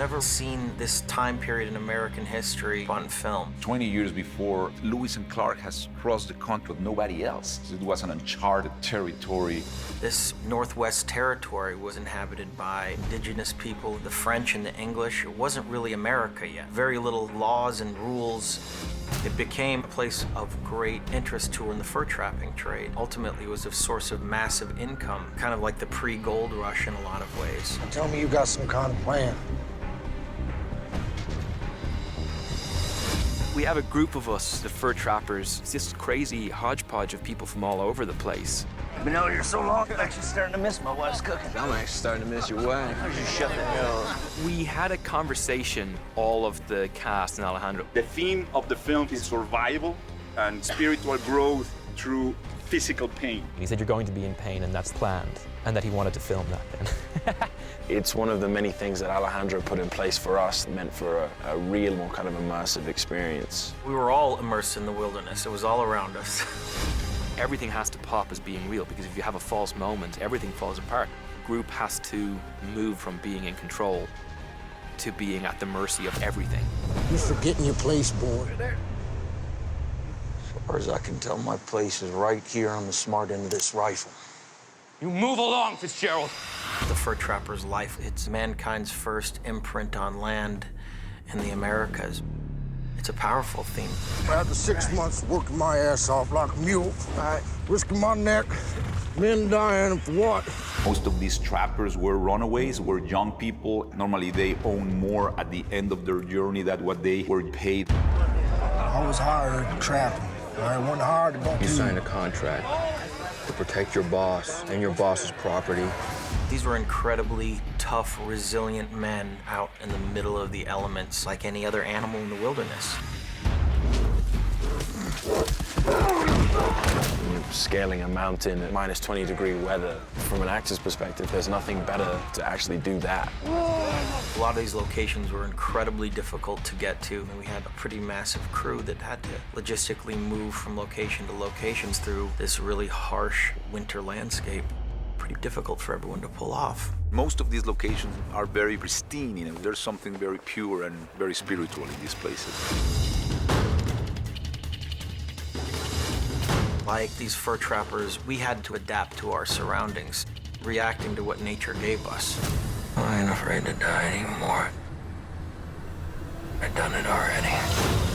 never seen this time period in American history on film. 20 years before, Lewis and Clark has crossed the country with nobody else. It was an uncharted territory. This Northwest Territory was inhabited by indigenous people, the French and the English. It wasn't really America yet. Very little laws and rules. It became a place of great interest to in the fur trapping trade. Ultimately, it was a source of massive income, kind of like the pre-gold rush in a lot of ways. Tell me you got some kind of plan. We have a group of us, the fur trappers. It's this crazy hodgepodge of people from all over the place. I've been out here so long, I'm actually starting to miss my wife's cooking. I'm actually starting to miss your wife. Why don't you shut the hell up? We had a conversation, all of the cast and Alejandro. The theme of the film is survival and spiritual growth through physical pain. He said you're going to be in pain and that's planned, and that he wanted to film that then. It's one of the many things that Alejandro put in place for us, meant for a real, more kind of immersive experience. We were all immersed in the wilderness. It was all around us. Everything has to pop as being real, because if you have a false moment, everything falls apart. The group has to move from being in control to being at the mercy of everything. You're forgetting your place, boy. As far as I can tell, my place is right here on the smart end of this rifle. You move along, Fitzgerald. The fur trapper's life, it's mankind's first imprint on land in the Americas. It's a powerful theme. After 6 months working my ass off like a mule, risking my neck, men dying for what? Most of these trappers were runaways, were young people. Normally, they own more at the end of their journey than what they were paid. I was hired to trap him. I wasn't hired to go You signed a contract to protect your boss and your boss's property. These were incredibly tough, resilient men out in the middle of the elements like any other animal in the wilderness. You're scaling a mountain at minus 20-degree weather. From an actor's perspective, there's nothing better to actually do that. A lot of these locations were incredibly difficult to get to, and we had a pretty massive crew that had to logistically move from location to locations through this really harsh winter landscape. Pretty difficult for everyone to pull off. Most of these locations are very pristine, you know. There's something very pure and very spiritual in these places. Like these fur trappers, we had to adapt to our surroundings, reacting to what nature gave us. I ain't afraid to die anymore. I've done it already.